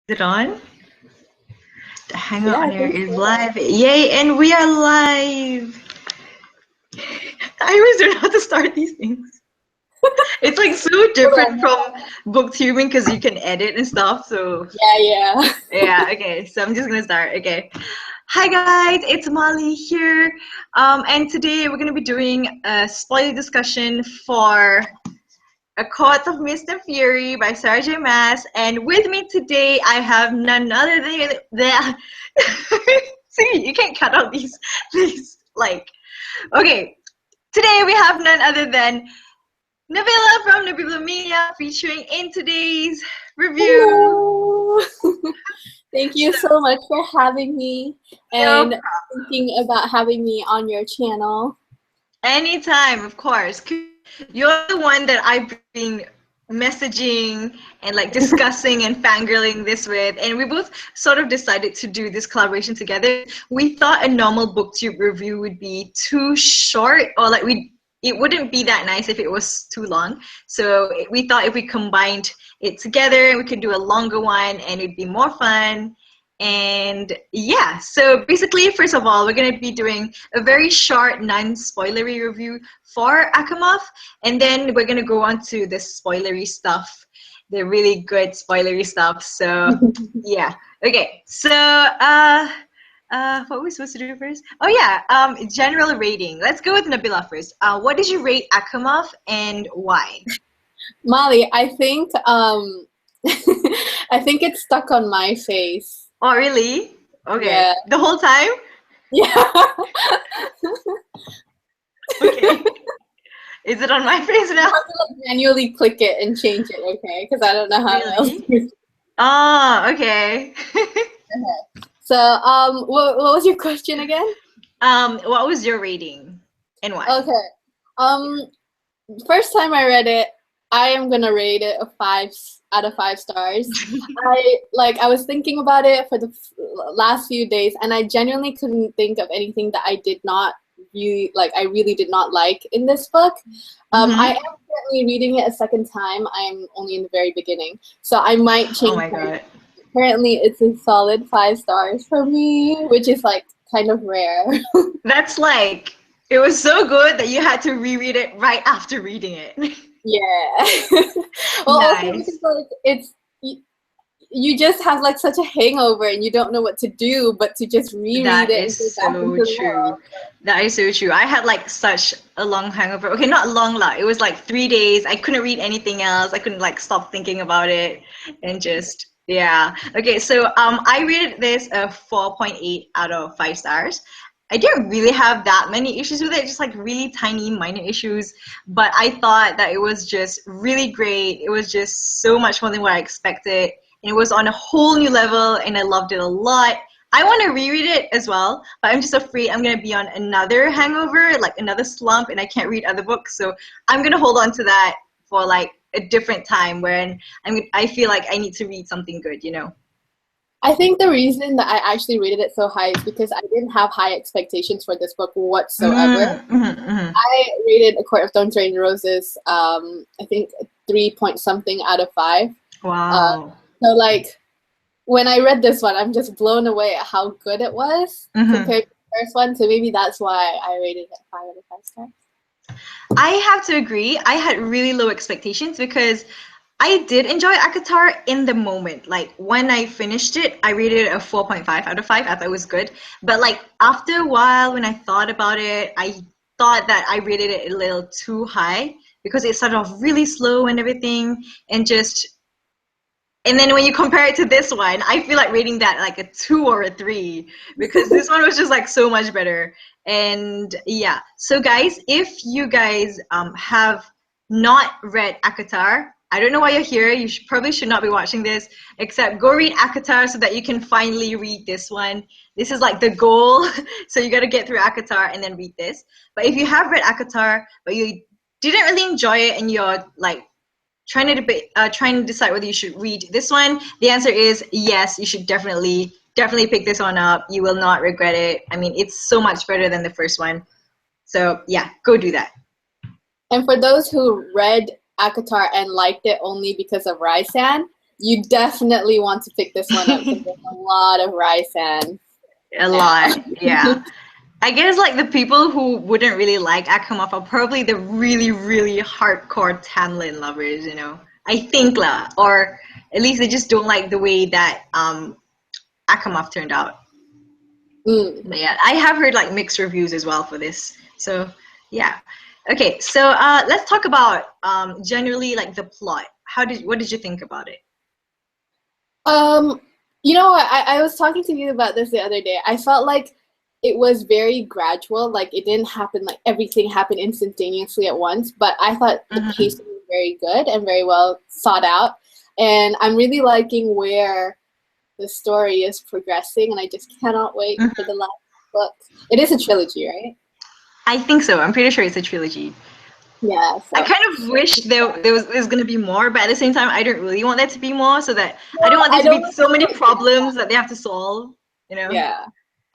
Is it on? The Hangout Yeah, on I Air think is so. live. Yay, and we are live. I always don't know how to start these things. It's like so Hold different on. from booktubing because you can edit and stuff. So Yeah. yeah, okay. So I'm just gonna start. Okay. Hi guys, it's Molly here, and today we're gonna be doing a spoiler discussion for A Court of Mist and Fury by Sarah J. Maas, and with me today I have none other than the. See, you can't cut out these like. Okay, today we have none other than Nabila from Nabibliomania featuring in today's review. Hello. Thank you So, so much for having me no and thinking about having me on your channel. Anytime, of course. You're the one that I've been messaging and like discussing and fangirling this with, and we both sort of decided to do this collaboration together. We thought a normal booktube review would be too short, or like it wouldn't be that nice if it was too long. So we thought if we combined it together, we could do a longer one, and it'd be more fun. And yeah, so basically, first of all, we're going to be doing a very short, non-spoilery review for Akamov, and then we're going to go on to the spoilery stuff, the really good spoilery stuff. So yeah, okay. So what were we supposed to do first? Oh yeah, general rating. Let's go with Nabila first. What did you rate Akamov and why? Molly, I think I think it's stuck on my face. Oh really? Okay, Yeah. the whole time. Yeah. Okay, is it on my face You now? have to like manually click it and change it, okay? Because I don't know how else. Really? Oh, okay. So, what was your question again? What was your rating and why? Okay. Um, First time I read it, I am gonna rate it a out of 5 stars. I was thinking about it for the last few days, and I genuinely couldn't think of anything that I did not really like. I really did not like in this book. I Mm-hmm. am currently reading it a second time. I'm only in the very beginning, so I might Oh change my my. god. Currently, it's a solid 5 stars for me, which is like kind of rare. That's like, it was so good that you had to reread it right after reading it. Yeah. Well, also because Nice. like you just have like such a hangover and you don't know what to do but to just reread That it is and go back into so the true. world. That is so true. I had like such a long hangover. Okay, not long lah. It was like 3 days. I couldn't read anything else. I couldn't like stop thinking about it and just yeah. Okay, so I rated this a 4.8 out of 5 stars. I didn't really have that many issues with it, just like really tiny minor issues. But I thought that it was just really great. It was just so much more than what I expected. And it was on a whole new level and I loved it a lot. I want to reread it as well, but I'm just afraid I'm going to be on another hangover, like another slump, and I can't read other books. So I'm going to hold on to that for like a different time when I feel like I need to read something good, you know? I think the reason that I actually rated it so high is because I didn't have high expectations for this book whatsoever. Mm-hmm. I rated A Court of Thorns and Roses I think 3 point something out of 5. uh, Wow. so like when I read this one, I'm just blown away at how good it was Mm-hmm. compared to the first one, so maybe that's why I rated it 5 out of 5 stars. I have to agree. I had really low expectations because I did enjoy Akatar in the moment. Like when I finished it, I rated it a 4.5 out of 5. I thought it was good. But like after a while, when I thought about it, I thought that I rated it a little too high because it started off really slow and everything, and just and then when you compare it to this one, I feel like rating that like a 2 or a 3 because this one was just like so much better. And yeah, so guys, if you guys have not read Akatar, I don't know why you're here. You probably should not be watching this, except go read Akatar so that you can finally read this one. This is like the goal. So you got to get through Akatar and then read this. But if you have read Akatar, but you didn't really enjoy it and you're like trying to decide whether you should read this one, the answer is yes. You should definitely pick this one up. You will not regret it. I mean, it's so much better than the first one. So yeah, go do that. And for those who read Akatar and liked it only because of Raisan, you definitely want to pick this one up because there's a lot of rice and A lot, yeah. I guess like the people who wouldn't really like Akamov are probably the really, really hardcore Tamlin lovers, you know. I think lah, or at least they just don't like the way that Akamov turned out. But yeah, I have heard like mixed reviews as well for this. So yeah. Okay, so let's talk about generally like the plot. What did you think about it? You know what? I was talking to you about this the other day. I felt like it was very gradual. Like it didn't happen like everything happened instantaneously at once. But I thought the pacing was very good and very well thought out. And I'm really liking where the story is progressing, and I just cannot wait for the last book. It is a trilogy, right? I think so. I'm pretty sure it's a trilogy. Yeah. So. I kind of wish there's gonna be more, but at the same time, I don't really want there to be more, so that I don't want there to be so many problems that they have to solve. You know? Yeah.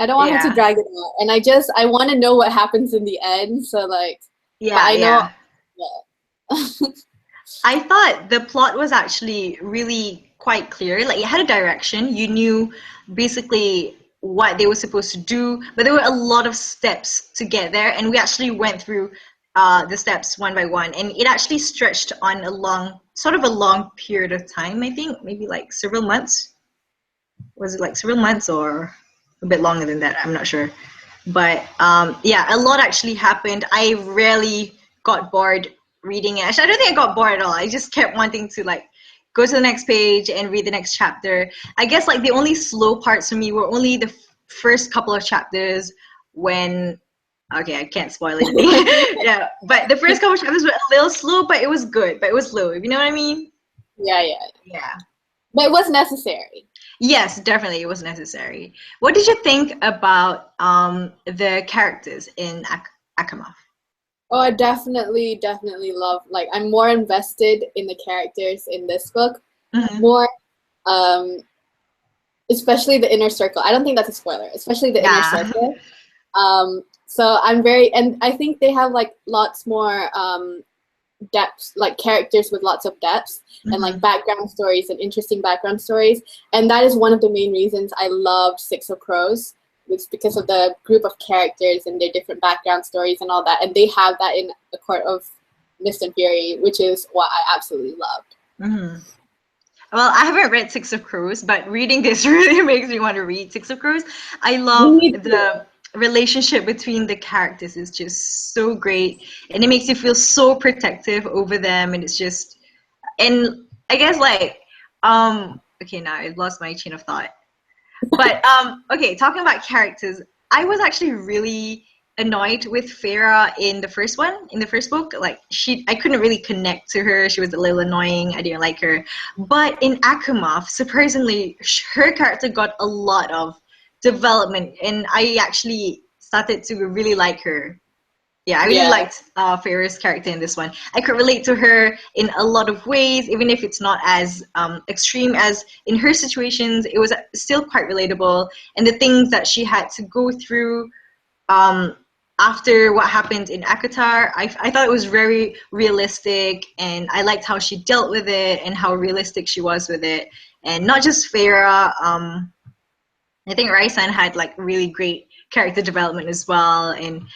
I don't want her to drag it out, and I want to know what happens in the end. So like, yeah, but I know. Yeah. I thought the plot was actually really quite clear. Like it had a direction. You knew basically what they were supposed to do, but there were a lot of steps to get there, and we actually went through the steps one by one, and it actually stretched on a long period of time. I think maybe like several months. Was it like several months or a bit longer than that? I'm not sure. But yeah, a lot actually happened. I rarely got bored reading it. Actually, I don't think I got bored at all. I just kept wanting to like go to the next page and read the next chapter. I guess like the only slow parts for me were only the first couple of chapters when, okay, I can't spoil anything. Yeah, but the first couple of chapters were a little slow, but it was good. But it was slow. You know what I mean? Yeah. But it was necessary. Yes, definitely, it was necessary. What did you think about the characters in Akamov? Oh, I definitely love, like, I'm more invested in the characters in this book. More, especially the inner circle. I don't think that's a spoiler, especially the inner circle. So I'm and I think they have like lots more depth, like characters with lots of depth and like background stories and interesting background stories. And that is one of the main reasons I loved Six of Crows. It's because of the group of characters and their different background stories and all that. And they have that in A Court of Mist and Fury, which is what I absolutely loved. Well, I haven't read Six of Crows, but reading this really makes me want to read Six of Crows. I love the relationship between the characters is just so great, and it makes you feel so protective over them, and it's just, and I guess like, okay, now I've lost my chain of thought. But okay, talking about characters, I was actually really annoyed with Farah in the first book. Like I couldn't really connect to her. She was a little annoying. I didn't like her. But in Akamov, surprisingly, her character got a lot of development, and I actually started to really like her. Yeah, I really liked Farah's character in this one. I could relate to her in a lot of ways, even if it's not as extreme as in her situations. It was still quite relatable, and the things that she had to go through after what happened in Akatar, I thought it was very realistic, and I liked how she dealt with it and how realistic she was with it. And not just Farah, I think Raisan had like really great character development as well, and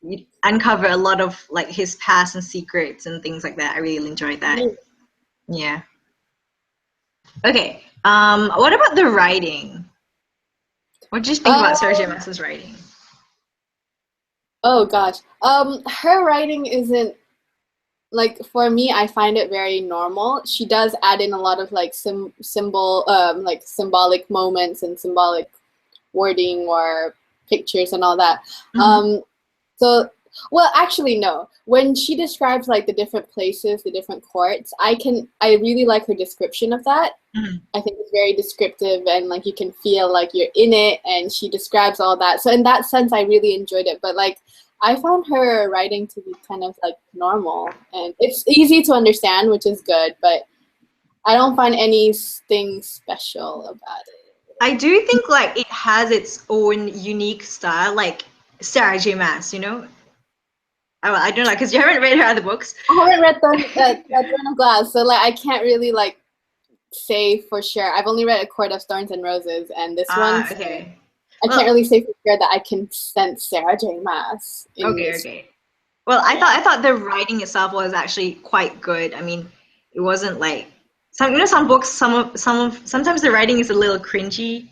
you uncover a lot of like his past and secrets and things like that. I really enjoyed that. Yeah. Okay. What about the writing? What did you think about Sarah J. Maas's writing? Oh gosh. Her writing isn't, like, for me, I find it very normal. She does add in a lot of like like symbolic moments and symbolic wording or pictures and all that. So, well, actually, no. When she describes like the different places, the different courts, I really like her description of that. I think it's very descriptive, and like you can feel like you're in it, and she describes all that. So in that sense, I really enjoyed it. But like, I found her writing to be kind of like normal, and it's easy to understand, which is good. But I don't find anything special about it. I do think like it has its own unique style, like Sarah J. Maas, you know? I don't know, because you haven't read her other books. I haven't read that Throne of Glass, so like I can't really like say for sure. I've only read A Court of Thorns and Roses, and this one, Okay. I can't really say for sure that I can sense Sarah J. Maas in Okay, this. okay. Well, Yeah. I thought the writing itself was actually quite good. I mean, it wasn't like some books, sometimes the writing is a little cringy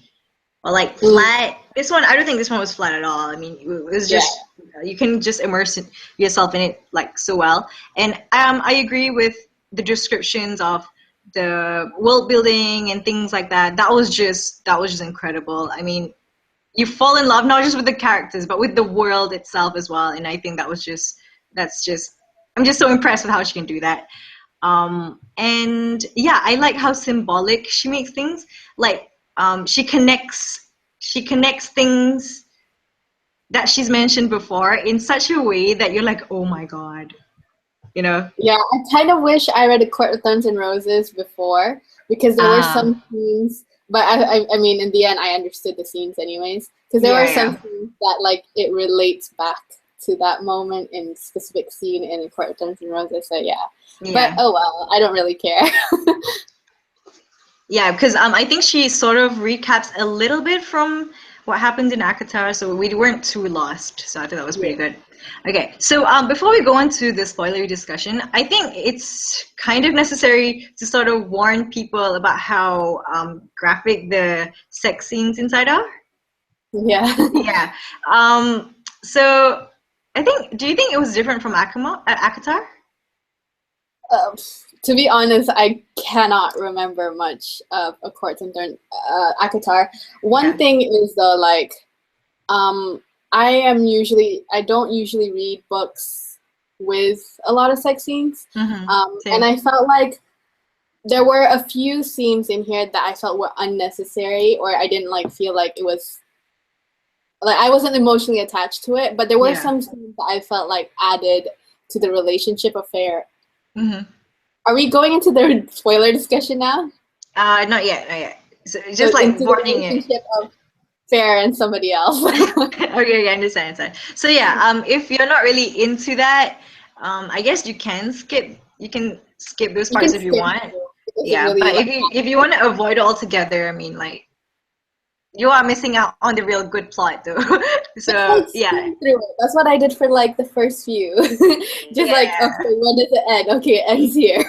or like flat. This one, I don't think this one was flat at all. I mean, it was just you can just immerse yourself in it like so well. And I agree with the descriptions of the world building and things like that. That was just incredible. I mean, you fall in love not just with the characters but with the world itself as well, and I think I'm just so impressed with how she can do that. And yeah, I like how symbolic she makes things. Like she connects things that she's mentioned before in such a way that you're like, oh my god, you know. Yeah, I kind of wish I read A Court of Thorns and Roses before, because there were some scenes, but I mean, in the end, I understood the scenes anyways, because there were some scenes that like it relates back to that moment in specific scene in A Court of Thorns and Roses. So yeah, but oh well, I don't really care. Yeah, because I think she sort of recaps a little bit from what happened in ACOTAR, so we weren't too lost. So I think that was pretty good. Okay, so before we go into the spoilery discussion, I think it's kind of necessary to sort of warn people about how graphic the sex scenes inside are. Yeah. Yeah. So do you think it was different from ACOTAR? To be honest, I cannot remember much of A Court of Thorns, ACOTAR. One thing is though, like, I don't usually read books with a lot of sex scenes, and I felt like there were a few scenes in here that I felt were unnecessary, or I didn't like feel like it was like I wasn't emotionally attached to it. But there were some scenes that I felt like added to the relationship affair. Are we going into the spoiler discussion now? Not yet. So just like warning it. Of Fair and somebody else. Okay, I understand. So yeah, if you're not really into that, I guess you can skip those parts if you want. Yeah, really, but if you want to avoid it altogether, I mean, like, you are missing out on the real good plot though. So yeah, that's what I did for like the first few. Just like, okay, when does it end? Okay, it ends here.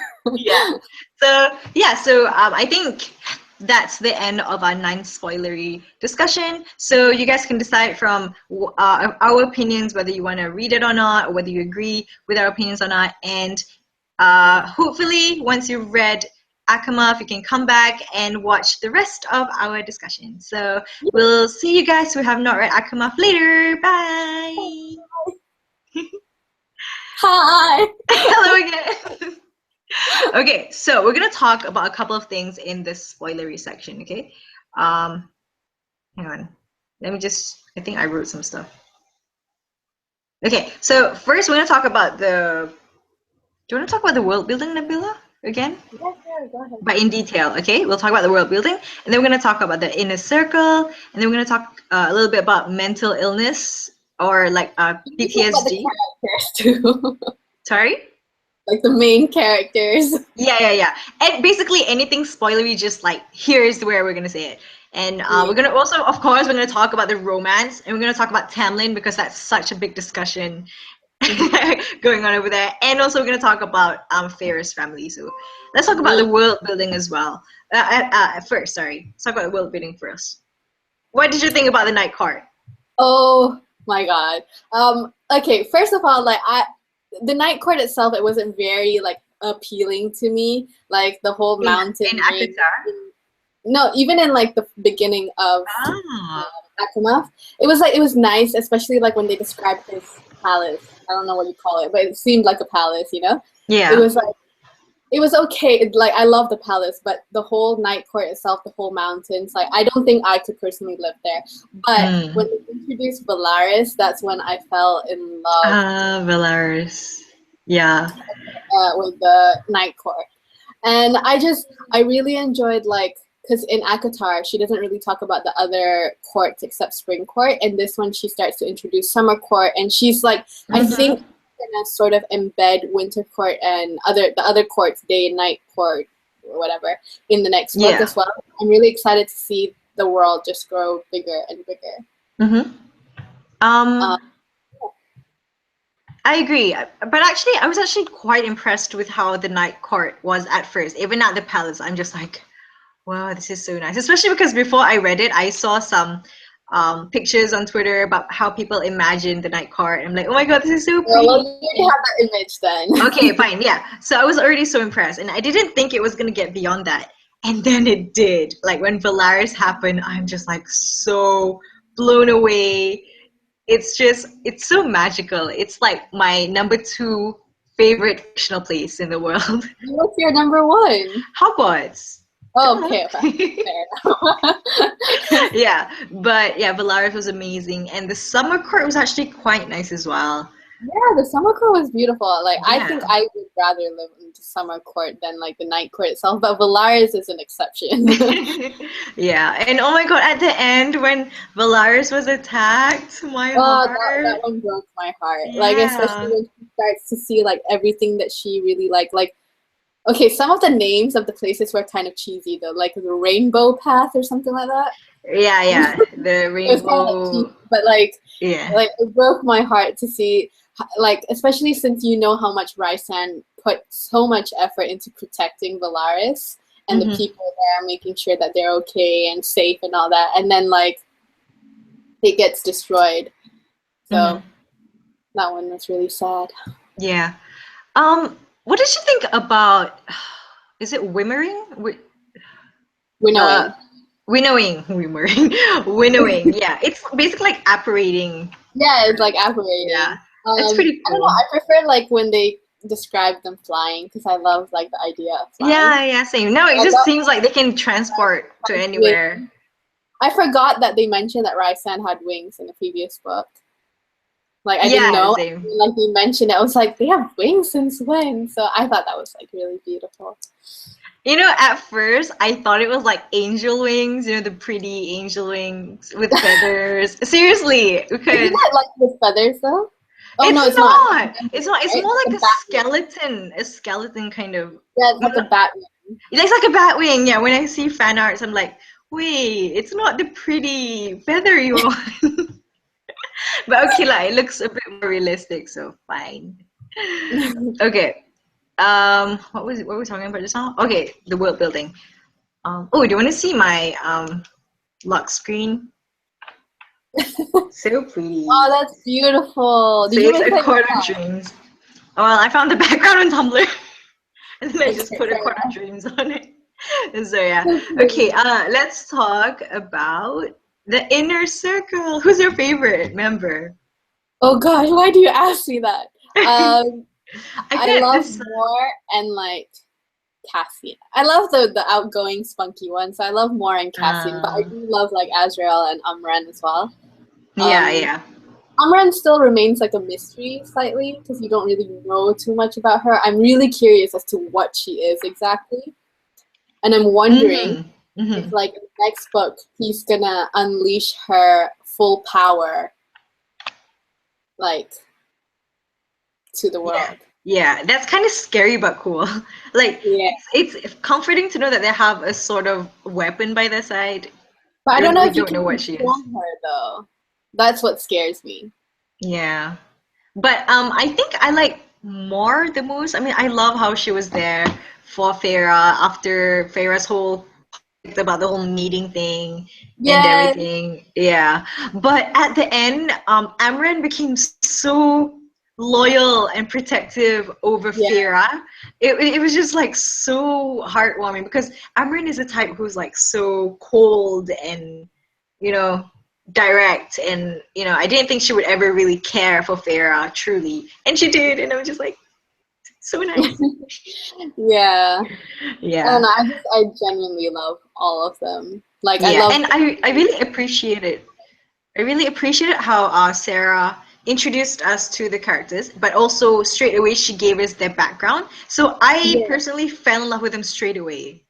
So I think that's the end of our non-spoilery discussion. So you guys can decide from our opinions whether you want to read it or not, or whether you agree with our opinions or not. And hopefully, once you've read Akama, if you can come back and watch the rest of our discussion. So we'll see you guys who have not read Akama later. Bye. Hi. Hello again. Okay, so we're gonna talk about a couple of things in this spoilery section. Okay, hang on. Let me I think I wrote some stuff. Okay, so first we're gonna talk about do you want to talk about the world building, Nabila, again? Yeah, go ahead. But in detail, okay? We'll talk about the world building, and then we're gonna talk about the inner circle, and then we're gonna talk a little bit about mental illness or like PTSD. About the characters too. Sorry? Like the main characters. Yeah. And basically anything spoilery, just like, here's where we're gonna say it. And we're gonna also, of course, we're gonna talk about the romance, and we're gonna talk about Tamlin because that's such a big discussion going on over there. And also we're gonna talk about Fair's family. So let's talk about the world building as well. Let's talk about the world building first. What did you think about the night court? Oh my god. Okay, first of all, like the night court itself, it wasn't very like appealing to me. Like the whole mountain. In ACOTAR? No, even in like the beginning of Akuma, it was nice, especially like when they described his palace. I don't know what you call it, but it seemed like a palace, you know? Yeah. It was like, it was okay. Like, I love the palace, but the whole night court itself, the whole mountains, like, I don't think I could personally live there. But when they introduced Valaris, that's when I fell in love. Valaris. Yeah. With the night court. And I really enjoyed, like, because in ACOTAR, she doesn't really talk about the other courts except Spring Court. And this one, she starts to introduce Summer Court. And she's like, I think, gonna sort of embed Winter Court and the other courts, Day and Night Court, or whatever in the next book Yeah. as well. I'm really excited to see the world just grow bigger and bigger. Mm-hmm. Uh, I agree, but actually, I was actually quite impressed with how the night court was at first. Even at the palace, I'm just like, wow, this is so nice. Especially because before I read it, I saw some pictures on Twitter about how people imagine the night court. I'm like, oh my god, this is so well, pretty. you have that image then. Okay, fine, yeah. So I was already so impressed, and I didn't think it was gonna get beyond that, and then it did. Like when Valaris happened, I'm just like so blown away. It's so magical. It's like my number two favorite fictional place in the world. What's your number one? Hogwarts. Oh, okay, fair enough. Yeah, but yeah, Valaris was amazing, and the summer court was actually quite nice as well. Yeah, the summer court was beautiful. Like, I think Yeah. I would rather live in the summer court than like the night court itself, but Valaris is an exception. Yeah, and oh my god, at the end when Valaris was attacked, my Oh, that heart. one broke my heart. Like, especially Yeah. when she starts to see like everything that she really liked. Like, okay, some of the names of the places were kind of cheesy though, like the Rainbow Path or something like that. Yeah, yeah. The It was kind of like cheesy, rainbow. but like Yeah. it broke my heart to see, like, especially since you know how much Raisan put so much effort into protecting Valaris and the Hmm. people there, making sure that they're okay and safe and all that, and then like it gets destroyed. So Hmm. that one was really sad. Yeah. What did you think about, is it Wimmering? Uh, Winnowing. Winnowing. Winnowing. Yeah, it's basically like apparating. Yeah, it's like Yeah, apparating. it's pretty I don't know. cool. I prefer like when they describe them flying because I love like the idea of flying. Yeah, yeah, same. No, it I just got seems like they can transport to wings. anywhere. I forgot that they mentioned that Raisan had wings in the previous book. Like I didn't Yeah, know. same. Like they mentioned it, I was like, they have wings since when? So I thought that was like really beautiful. You know, at first I thought it was like angel wings, the pretty angel wings with feathers. Seriously, Isn't because that like with feathers though? Oh it's no, it's not. not. It's not. It's Right? more The like bat wing. a skeleton kind of. Yeah, it's like a bat wing. It looks like a bat wing. Yeah, when I see fan arts, I'm like, wait, it's not the pretty feathery one. But okay, like it looks a bit more realistic, so fine. Okay. What were we talking about just now? Okay, the world building. Oh, do you want to see my lock screen? So pretty. Oh, that's beautiful. So Did you it's make a that court of yourself? dreams. Oh, well, I found the background on Tumblr, and then I just Okay, put a fair court of enough. dreams on it. So yeah. That's Okay. great. Let's talk about the inner circle. Who's your favorite member? Oh gosh, why do you ask me that? Um, I I can't love decide. Moore and like Cassian. I love the outgoing, spunky ones. So I love Moore and Cassian, but I do love like Azrael and Amren as well. Yeah, Um, yeah. Amren still remains like a mystery slightly because you don't really know too much about her. I'm really curious as to what she is exactly, and I'm wondering Mm-hmm. Mm-hmm. if like in the next book he's gonna unleash her full power like to the Yeah. world. Yeah, that's kind of scary but cool. Like Yeah. it's comforting to know that they have a sort of weapon by their side, But I don't even though know we if you don't can know what she is. control her though. That's what scares me. Yeah. But I think I like more the most. I mean, I love how she was there for Farah after Farah's whole about the whole meeting thing and Yes. everything. Yeah. But at the end, Amran became so loyal and protective over Yeah. Farah. It was just like so heartwarming because Amran is a type who's like so cold and, you know, direct, and I didn't think she would ever really care for Farah truly, and she did, and I was just like, so nice. Yeah. I don't Yeah. know. I genuinely love all of them. Like I Yeah, love. and I really appreciated how Sarah introduced us to the characters, but also straight away she gave us their background. So I Yeah. personally fell in love with them straight away,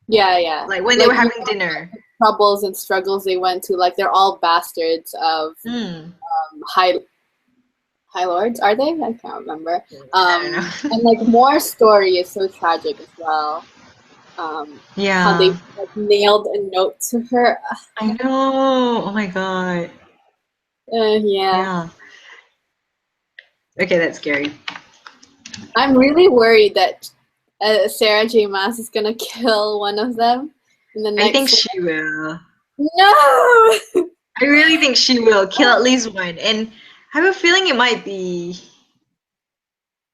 Yeah. Yeah. like when they Like were you having know dinner. the troubles and struggles they went to. Like they're all bastards of Mm. high lords. Are they? I can't remember. I don't know. And like Moore's story is so tragic as well. how they Yeah. like, nailed a note to her. I know. Oh my God. Yeah. Yeah. Okay, that's scary. I'm really worried that Sarah J. Maas is gonna kill one of them in the I think next she will. one. No! I really think she will kill at least one. And I have a feeling it might be.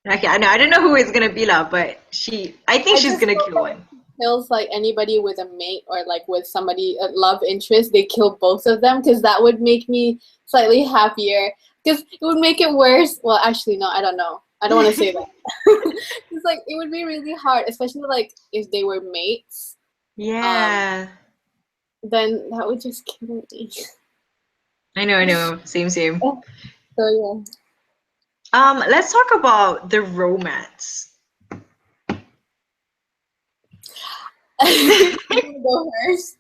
Okay, I don't know who it's gonna be now, but I think I she's just gonna hope kill that if one. he kills like anybody with a mate or like with somebody a love interest, they kill both of them because that would make me slightly happier. Because it would make it worse. Well, actually, no, I don't know. I don't want to say that. It's like it would be really hard, especially like if they were mates. Um, Yeah. then that would just kill me. I know. Same, same. So yeah. Let's talk about the romance. You wanna go first?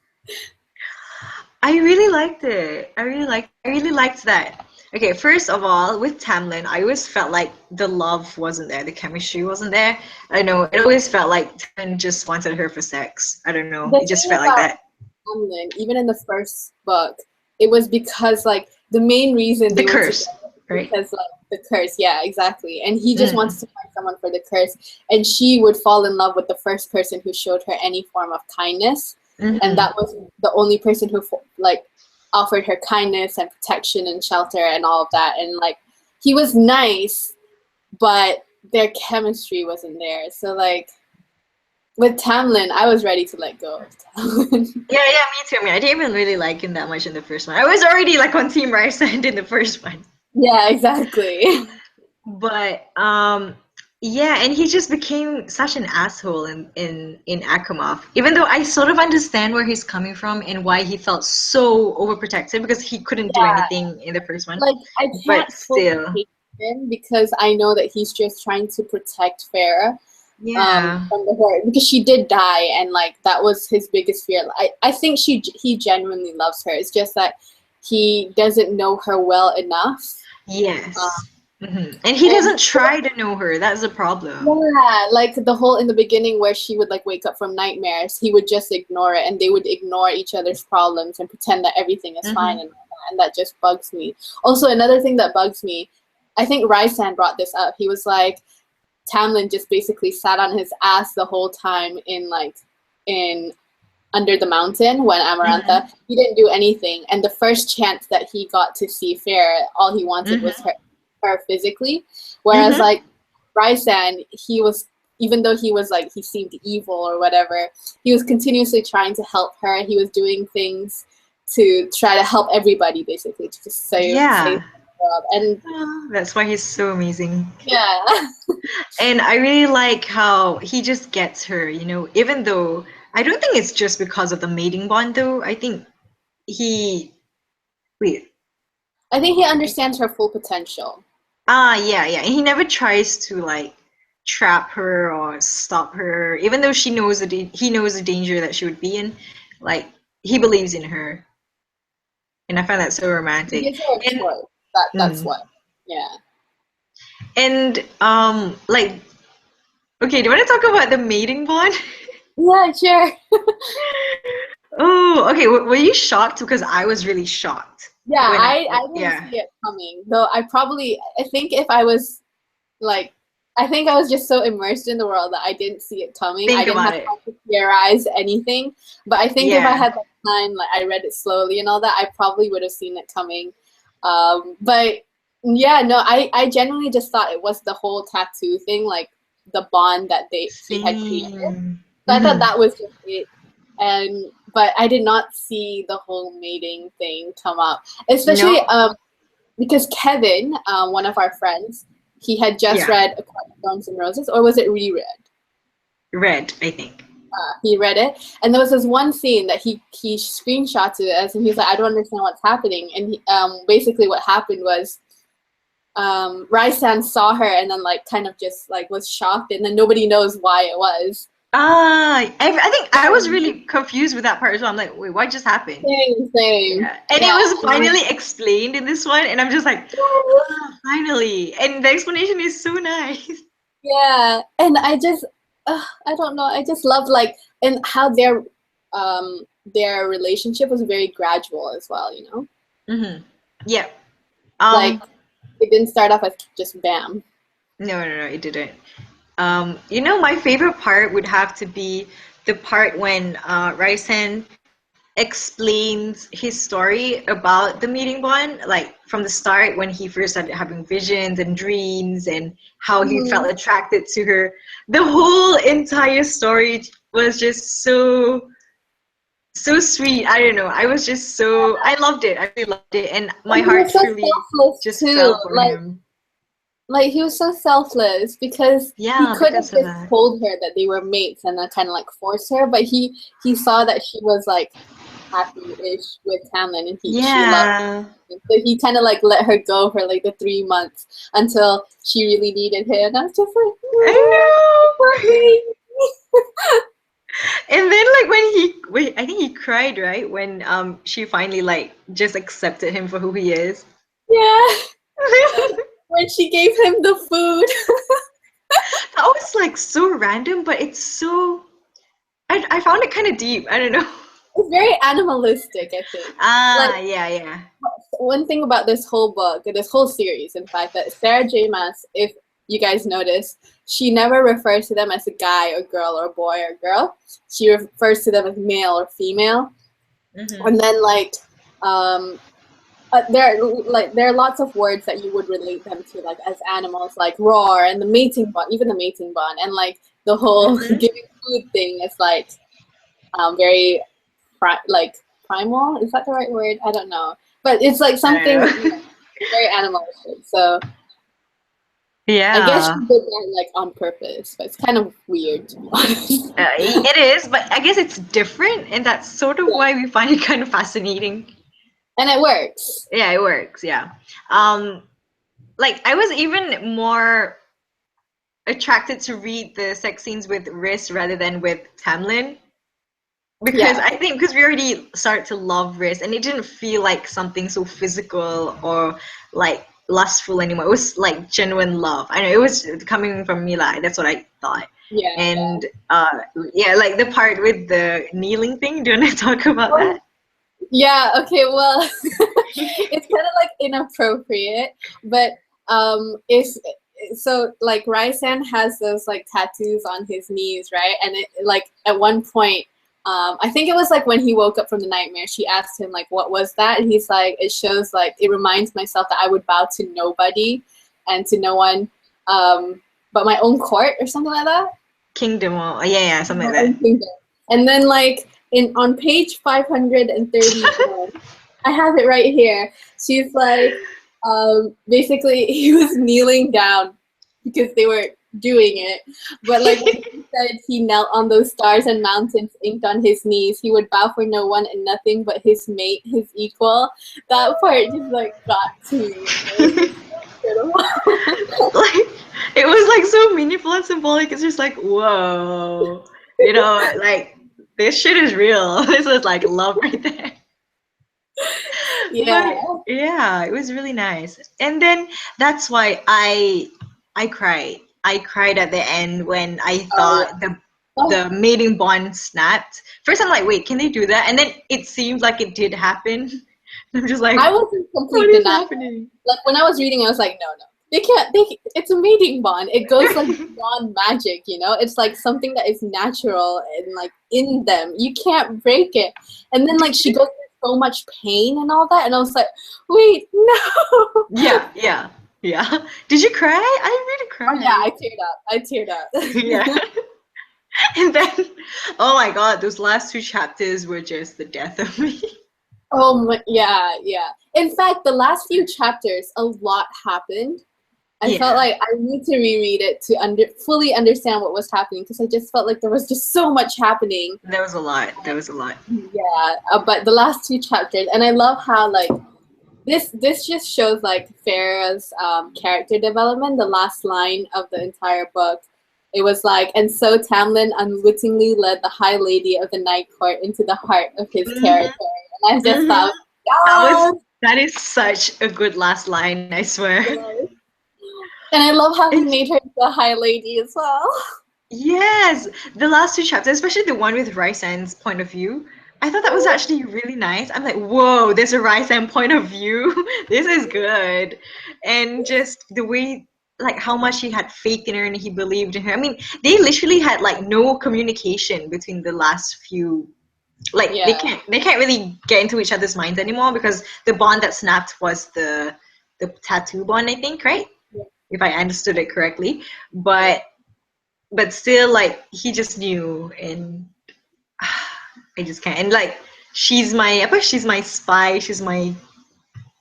I really liked it. I really liked that. Okay, first of all, with Tamlin, I always felt like the love wasn't there, the chemistry wasn't there. I don't know, it always felt like Tamlin just wanted her for sex. I don't know, The it just thing felt like about that. Hamlin, even in the first book, it was because like the main reason The they were together curse, was right? because like the curse, yeah, exactly. And he just wanted Mm, to find someone for the curse, and she would fall in love with the first person who showed her any form of kindness, and mm, that was the only person who like offered her kindness and protection and shelter and all of that. And like he was nice, but their chemistry wasn't there. So like with Tamlin, I was ready to let go of Tamlin. yeah, me too. I mean, I didn't even really like him that much in the first one. I was already like on Team Rysand in the first one. Yeah, exactly. But yeah, and he just became such an asshole in Akamov. Even though I sort of understand where he's coming from and why he felt so overprotected because he couldn't do Yeah, anything in the first one. like I But can't fully still, hate him because I know that he's just trying to protect Farah yeah. from the hurt because she did die and like that was his biggest fear. I think he genuinely loves her. It's just that he doesn't know her well enough. Um, Yes. And he and doesn't try to know her. That's the problem. yeah, like the whole in the beginning where she would like wake up from nightmares, he would just ignore it and they would ignore each other's problems and pretend that everything is fine Hmm. and that just bugs me. Also, another thing that bugs me, I think Raisan brought this up. He was like, Tamlin just basically sat on his ass the whole time in under the mountain when Hmm. Amarantha. He didn't do anything, and the first chance that he got to see Farah, all he wanted was Hmm. her physically. Whereas Hmm. like Raisan, he was even though he was like he seemed evil or whatever, he was continuously trying to help her. He was doing things to try to help everybody basically to just save Yeah. the world. And Oh, that's why he's so amazing. yeah. And I really like how he just gets her, even though I don't think it's just because of the mating bond, though. I think he, wait, I think he understands her full potential. yeah. He never tries to like trap her or stop her, even though he knows the danger that she would be in. Like he believes in her, and I find that so He romantic. gives her a And choice. That's mm, what. Yeah. like, okay, do you want to talk about the mating bond? Yeah, sure. Oh, okay. Were you shocked? Because I was really shocked Yeah, when I didn't yeah. see it coming. Though I think if I was like I think I was just so immersed in the world that I didn't see it coming. I Think didn't about have it. time to theorize anything. But I think if I Yeah. had the time, like I read it slowly and all that, I probably would have seen it coming. But yeah, no, I genuinely just thought it was the whole tattoo thing, like the bond that he had created. Same. So I thought Hmm. that was just it. And but I did not see the whole mating thing come up, especially No. because Kevin, one of our friends, he had just Yeah. read A Court of Thorns and Roses, or was it reread? Red, I think. He read it, and there was this one scene that he screenshots it as, and he's like, I don't understand what's happening. And basically what happened was Raisan saw her and then like kind of just like was shocked, and then nobody knows why it was. I think I was really confused with that part as well. I'm like, wait, what just happened? Same. Yeah. And it Yeah. was finally explained in this one, and I'm just like, finally. And the explanation is so nice. Yeah, and I don't know. I just love like and how their relationship was very gradual as well, you know? Mm-hmm. Yeah. Like it didn't start off as just bam. No, it didn't. You know, my favorite part would have to be the part when Raisen explains his story about the meeting bond, like from the start when he first started having visions and dreams and how he felt attracted to her. The whole entire story was just so sweet. I don't know. I was just so I loved it. I really loved it, and my And he heart was so truly selfless just too. fell for him. Like he was so selfless because he Yeah, could have because of just that. told her that they were mates and then kind of like force her, but he saw that she was like happy-ish with Tamlin and she loved Yeah. him. So he kind of like let her go for like the 3 months until she really needed him. And I was just like, I know. oh, And then like when I think he cried, right? When she finally like just accepted him for who he is. yeah. When she gave him the food. That was like so random, but it's so I found it kind of deep. I don't know. It's very animalistic, I think. Like Ah, yeah. one thing about this whole book, this whole series, in fact, that Sarah J. Maas, if you guys notice, she never refers to them as a guy or girl or boy or girl. She refers to them as male or female. Mm-hmm. And then there are lots of words that you would relate them to, like as animals, like roar and the mating bond, even the mating bond, and like the whole Mm-hmm. giving food thing is like very like primal. Is that the right word? I don't know, but it's like I something don't know. very animalistic. So I guess she Yeah. did that like on purpose, but it's kind of weird to be honest. It is, but I guess it's different, and that's sort of Yeah, why we find it kind of fascinating. and it works. Yeah, it works. Yeah. Um, like I was even more attracted to read the sex scenes with Riz rather than with Tamlin because Yeah, I think because we already started to love Riz and it didn't feel like something so physical or like lustful anymore. It was like genuine love. I know it was coming from Mila. That's what I thought. yeah. And yeah, like the part with the kneeling thing. Do you want to talk about Oh, that? yeah. Okay. Well, it's kind of like inappropriate, but it's so like Raisan has those like tattoos on his knees, right? And it like at one point, I think it was like when he woke up from the nightmare, she asked him like, "What was that?" And he's like, "It shows like it reminds myself that I would bow to nobody and to no one, but my own court or something like that." Kingdom. Or, yeah, something My like own that. kingdom. And then like in on page 531, I have it right here. She's like, basically he was kneeling down because they were doing it. But like when he said he knelt on those stars and mountains inked on his knees, he would bow for no one and nothing but his mate, his equal. That part just like got to me. It was just incredible. Like it was like so meaningful and symbolic. It's just like whoa, you know, like this shit is real. This is like love right there. Yeah. But yeah, it was really nice. And then that's why I cried. I cried at the end when I Oh yeah. thought Oh, the mating bond snapped. First I'm like, wait, can they do that? And then it seemed like it did happen. I'm just like, I was in what complete is denial. happening? Like when I was reading, I was like, no, they can't. It's a mating bond. It goes like beyond magic, you know. It's like something that is natural and like in them. You can't break it. And then like Did she you? goes through so much pain and all that, and I was like, wait, no. Yeah. Did you cry? I really Oh yeah, cried. I teared up. I teared Yeah. up. And then, oh my God, those last two chapters were just the death of me. Oh my, yeah. In fact, the last few chapters, a lot happened. I felt Yeah, like I need to reread it to fully understand what was happening because I just felt like there was just so much happening. there was a lot. There was a lot. Yeah, but the last two chapters, and I love how like this just shows like Farah's character development. The last line of the entire book, it was like, and so Tamlin unwittingly led the High Lady of the Night Court into the heart of his Hmm. territory, and I just Hmm. thought, yes, That is such a good last line, I swear. yes. And I love how he And made her the High Lady as well. Yes, the last two chapters, especially the one with Raisan's point of view, I thought that was actually really nice. I'm like, whoa, there's a Raisan point of view. This is good. And just the way, like, how much he had faith in her and he believed in her. I mean, they literally had like no communication between the last few. Like, Yeah. they can't really get into each other's minds anymore because the bond that snapped was the tattoo bond, I think, right? If I understood it correctly. But still, like, he just knew, and I just can't. And like, she's my spy, she's my Yeah,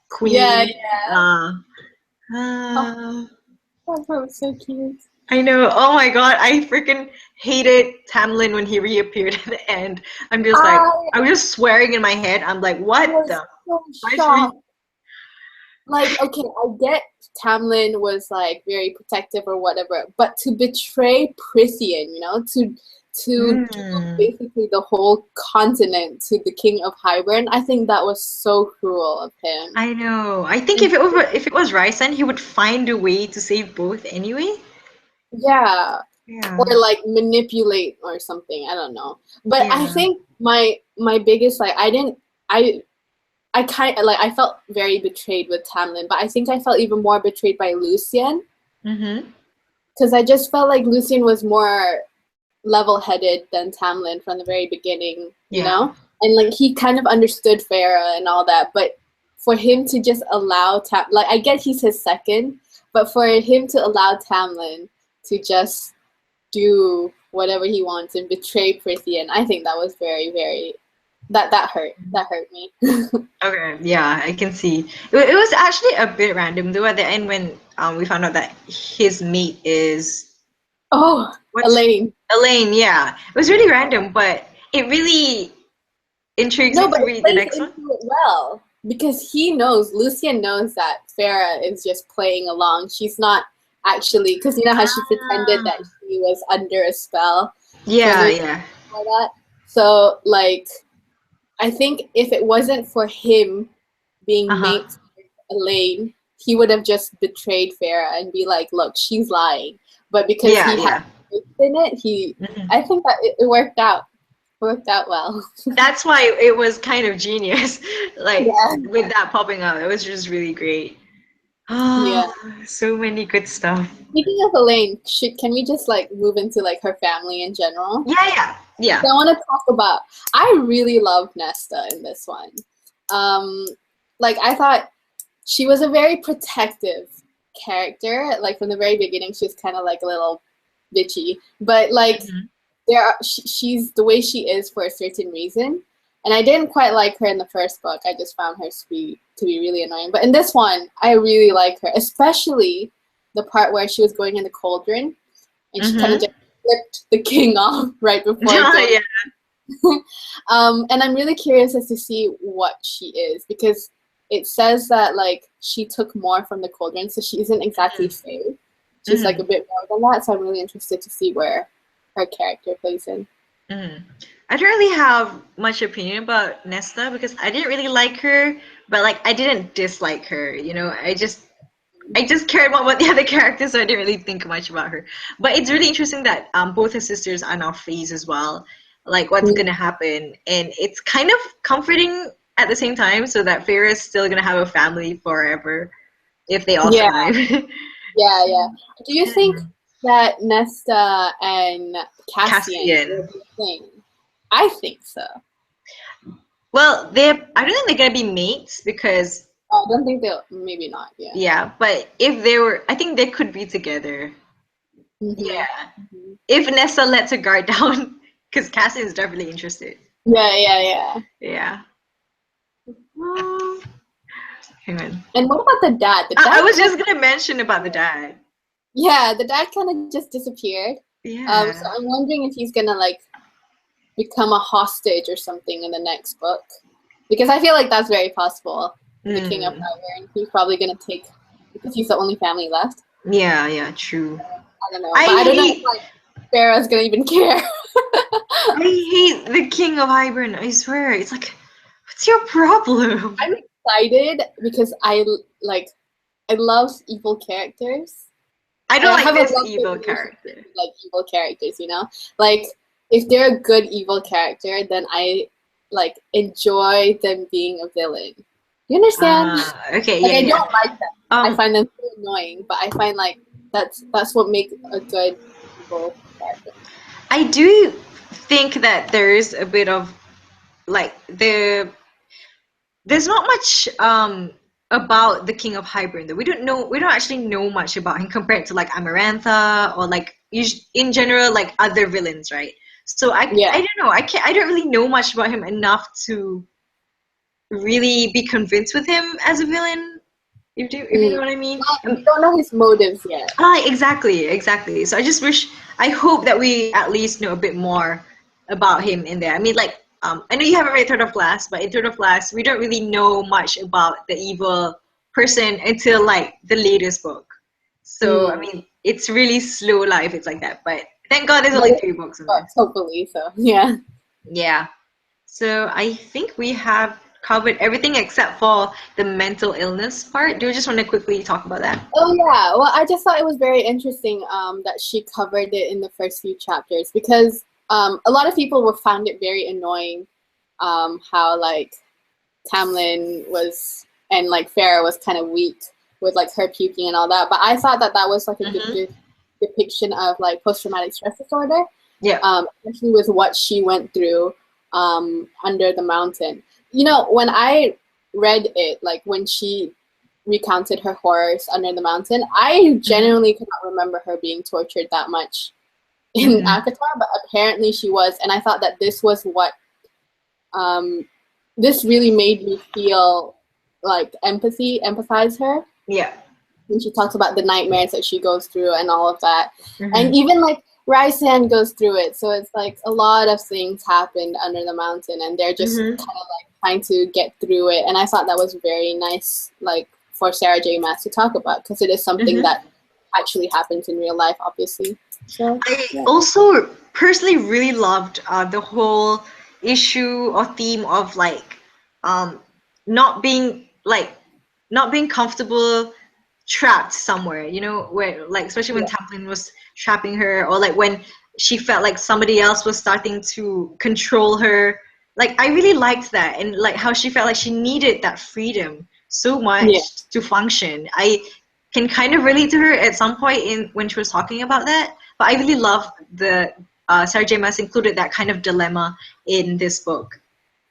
queen. yeah. uh, Oh, uh that was so cute. I know. Oh my god, I freaking hated Tamlin when he reappeared at the end. I'm just like, I I was just swearing in my head. I'm like, what was the so Vice Re- shocked. Like, okay, I get Tamlin was like very protective or whatever, but to betray Prithian, to give Mm, basically the whole continent to the king of Hybern, I think that was so cruel of him. I know. I think And if it was Ryzen, he would find a way to save both anyway. yeah, or Yeah. like manipulate or something. I don't know. But I Yeah. think my biggest like I kind of like I felt very betrayed with Tamlin, but I think I felt even more betrayed by Lucien Mm-hmm. because I just felt like Lucien was more level-headed than Tamlin from the very beginning, Yeah. and like he kind of understood Farah and all that, but for him to just allow like I get he's his second, but for him to allow Tamlin to just do whatever he wants and betray Prithian, I think that was very very that hurt me. Okay, yeah, I can see. It was actually a bit random though at the end when we found out that his mate is Oh, what's Elaine. Elaine, yeah. It was really random, but it really intrigues No, me but to it read the plays next one. into it well because Lucien knows that Farah is just playing along. She's not actually, because you know how she pretended that Ah, she was under a spell for yeah, Lucien yeah. for that. So, like, I think if it wasn't for him being Uh-huh. mates with Elaine, he would have just betrayed Farah and be like, look, she's lying. But because Yeah, he had yeah. faith in it, I think that it worked out. Worked out well. That's why it was kind of genius. Like Yeah. with that popping up, it was just really great. Yeah. Ah, so many good stuff. Speaking of Elaine, can we just like move into like her family in general? Yeah, yeah, yeah. So I want to talk about. I really love Nesta in this one. Um, like I thought she was a very protective character. Like from the very beginning, she was kind of like a little bitchy, but like Mhm. she's the way she is for a certain reason. And I didn't quite like her in the first book. I just found her to be really annoying. But in this one, I really like her, especially the part where she was going in the cauldron and she kind of Mhm. just flipped the king off right before going. Yeah. And I'm really curious as to see what she is because it says that like she took more from the cauldron, so she isn't exactly fae. She's like a Mhm. bit more than that. So I'm really interested to see where her character plays in. Mhm. I don't really have much opinion about Nesta because I didn't really like her, but like I didn't dislike her. I just cared more about the other characters, so I didn't really think much about her. But it's really interesting that both her sisters are now phase as well. Like what's Mm. gonna happen, and it's kind of comforting at the same time, so that Feyre's still gonna have a family forever if they all Yeah, survive. yeah, yeah. Do you think that Nesta and Cassian Cassian. will be a thing? I think so. Well, they I don't think they're gonna be mates because I don't think they'll. Maybe not. Yeah. yeah, but if they were, I think they could be together. Mhm. Yeah, Mhm. if Nessa lets her guard down, because Cassian's definitely interested. Yeah, yeah, yeah. Yeah. Oh, hang on. And what about the dad? The I dad was kind just gonna mention about the dad. Yeah, the dad kind of just disappeared. So Yeah. I'm wondering if he's gonna like become a hostage or something in the next book, because I feel like that's very possible. The King of Mm. Fire, and he's probably gonna take because he's the only family left. Yeah, yeah, true. I don't know, I but I don't know if hate like Farrah's gonna even care. I hate the King of Hybern, I swear. It's like, what's your problem? I'm excited because I love evil characters. I And don't I like have a this love evil relationship character. with like evil characters, you know? Like if they're a good evil character, then I like enjoy them being a villain. You understand? Okay, Like yeah, I yeah. don't like them. I Um, find them so annoying, but I find like that's what makes a good evil character. I do think that there's a bit of like there's not much about the King of Hybern though. We don't actually know much about him compared to like Amarantha or like in general like other villains, right? So I Yeah. don't know. I don't really know much about him enough to really be convinced with him as a villain. If you know Mm. what I mean. Well, we don't know his motives yet. Exactly. So I hope that we at least know a bit more about him in there. I mean, like, I know you haven't read Third of Glass, but in Third of Glass, we don't really know much about the evil person until like the latest book. So, I Mm. mean, it's really slow life. It's like that. But thank God there's But only it's 3 books in there. books, hopefully, so yeah. Yeah. So I think we have covered everything except for the mental illness part. Do you just want to quickly talk about that? Oh yeah. Well, I just thought it was very interesting that she covered it in the first few chapters because a lot of people will find it very annoying how like Tamlin was and like Farah was kind of weak with like her puking and all that. But I thought that that was like a good Mm-hmm. depiction of like post-traumatic stress disorder, Yeah. especially with what she went through under the mountain. You know, when I read it, like when she recounted her horrors under the mountain, I Mm-hmm. genuinely cannot remember her being tortured that much in Mm-hmm. Akatar, but apparently she was, and I thought that this was what um, this really made me feel like empathize her Yeah. when she talks about the nightmares that she goes through and all of that. Mm-hmm. And even like Raisan goes through it. So it's like a lot of things happened under the mountain and they're just Mm-hmm. kind of like trying to get through it. And I thought that was very nice, like for Sarah J. Maas to talk about because it is something Mm-hmm. that actually happens in real life, obviously. So I yeah. also personally really loved the whole issue or theme of like um, not being like not being comfortable trapped somewhere, you know, where like especially when Yeah. Tamlin was trapping her or like when she felt like somebody else was starting to control her. Like I really liked that and like how she felt like she needed that freedom so Yeah. much to function. I can kind of relate to her at some point in when she was talking about that. But I really love the Sarah J. Maas included that kind of dilemma in this book.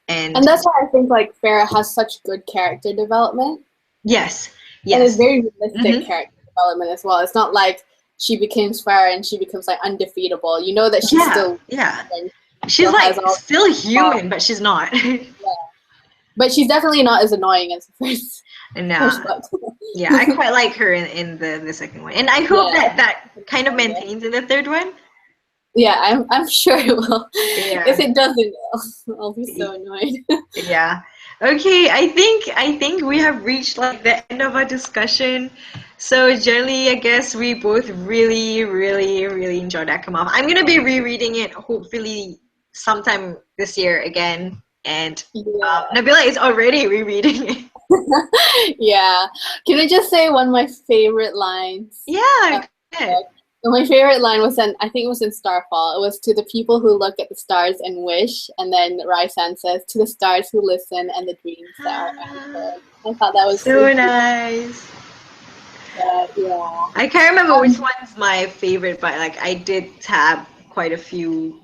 And And that's why I think like Farah has such good character development. yes, And it's yes. very realistic Mm-hmm. character development as well. It's not like she becomes Farah and she becomes like undefeatable. You know that she's Yeah, still yeah. and She's still has like all still flaws. human, but she's not. Yeah. But she's definitely not as annoying as the first Nah. book. Yeah, I quite like her in the second one. And I hope Yeah. that that kind of maintains in the third one. Yeah, I'm sure it will. If Yeah. it doesn't, I'll be so annoyed. Yeah. Okay, I think we have reached like the end of our discussion. So generally, I guess we both really enjoyed Akamov. I'm gonna be rereading it hopefully sometime this year again. And Yeah. Nabila is already rereading it. Yeah. Can I just say one of my favorite lines? Yeah, good. So my favorite line was in, I think it was in Starfall. It was to the people who look at the stars and wish, and then Raisan says, to the stars who listen and the dreams that are answered. I thought that was so So cute. nice. Yeah. I can't remember which Um, one's my favorite, but like I did tab quite a few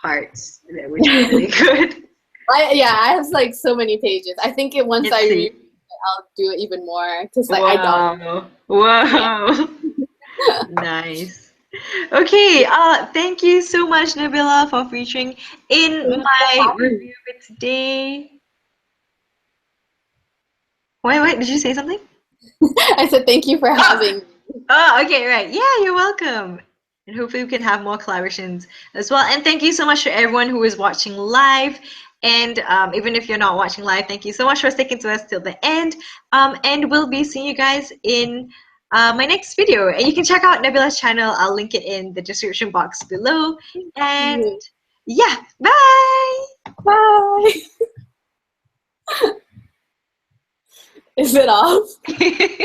parts that which were really good. I have like so many pages. I think once Let's I read see. it, I'll do it even more because like I don't. Wow. Yeah. Wow. Nice. Okay, thank you so much, Nabila, for featuring in Thanks for my having me. review of it today. Wait, did you say something? I said thank you for Oh, having me. okay, right. Yeah, you're welcome. And hopefully we can have more collaborations as well. And thank you so much for everyone who is watching live. And even if you're not watching live, thank you so much for sticking to us till the end. And we'll be seeing you guys in my next video. And you can check out Nabila's channel. I'll link it in the description box below. And yeah, bye! Bye. Is it off?